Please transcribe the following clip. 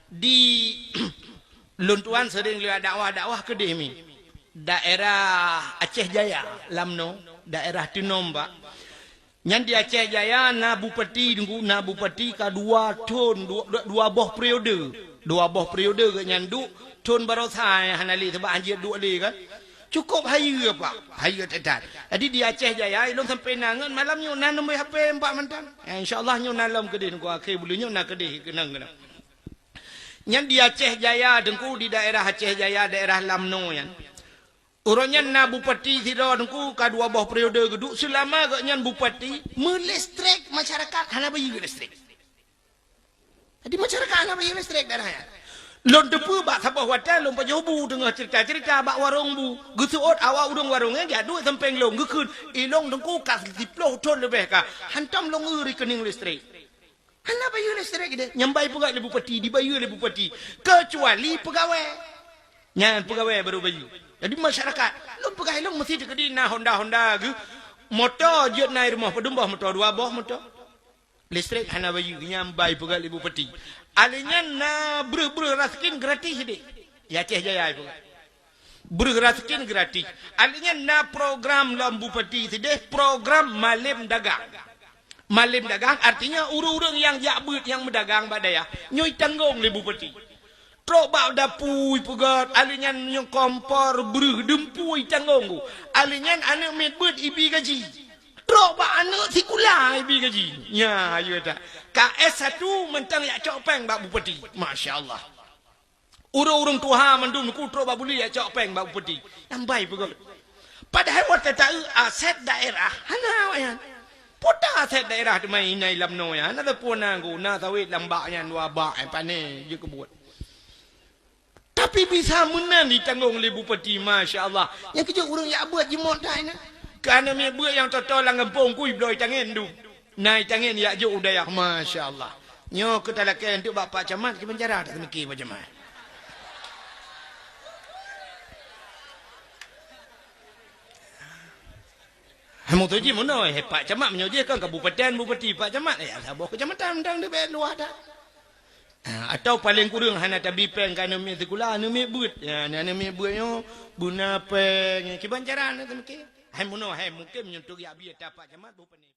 di Luntuan sering lihat dakwah-dakwah ke demi daerah Aceh Jaya, Lamno, daerah Tinomba. Yang di Aceh Jaya na bupati ka dua boh periode ke nyandu tun barosai hanali sebab anjir dua li kan. Cukup hayu pak, hayu tetat. Jadi di Aceh Jaya ilung sampai nangan malam nyu nan nombor HP 4 mentang. Insyaallah nyu nalam kedih ku akhir bulunya nak kedih kenang. Yang di Aceh Jaya dengku di daerah Aceh Jaya daerah Lamno yan. Urangnya na bupati sira dengku ka dua boh periode geduk selama ke nyan bupati melistrik masyarakat hana bayi listrik. Jadi masyarakat hana bayi listrik darah ya. Lon depu bak sabah hotel lon pajobu tengah cerita-cerita bak warung bu. Gesuot awak urang warungnya dia duit sempeng long gekun ilong dengku kas 10 ton lebih ka. Hantam long rekening listrik. Hana bayu listrik dia. Nyambai pegawai le bupati, dibayu le bupati. Kecuali pegawai. Nyan pegawai baru bayu. Jadi masyarakat, lu pegawai lu mesti dikedi na Honda ke. Motor je naik rumah pedumbah motor 2 boh motor. Listrik hana bayu nyambai pegawai le bupati. Alinya na ber raskin gratis dia. Ya Aceh Jaya itu. Ber raskin gratis. Alinya na program lam bupati sedih program malim dagang. Malim dagang artinya urang-urang yang jabut yang berdagang badaya nyoi tanggung le bupati. Trok bak dapui pegat alinyan nyong kompor beruh dempui tanggung. Alinyan anak medbet ibi gaji. Trok bak anak sikula ibi gaji. Ya ayo tak. KS 1 mentang yak cok peng bak bupati. Masya-Allah. Urang-urang tuha mandum ku trok bak buli yak cok peng bak bupati. Yang baik pegat. Padahal wat kata aset daerah hana wayan. Pota aset daerah tu main nai Lamno ya. Nada puna ku na tawit lambaknya 2 bak pane je kebut. Tapi bisa menang ditanggung oleh bupati masya-Allah. Yang kerja urang yak buat jemot dah na. Kerana me buat yang totol lang kampung ku bloi tangan tu. Nai tangan yak jo udaya masya-Allah. Nyo ke talakan tu bapak camat ke penjara tak mikir macam mana. Hamu tu je mana Pak Camat menyojekan kabupaten bupati Pak Camat ya sabah kecamatan dang de luar dah. Atau paling kurang hana tabi peng kana me sekolah anu me but. Ya anu me buatnya buna peng ki banjaran tu mungkin. Hai mungkin menyentuh ya biar Pak Camat bupati.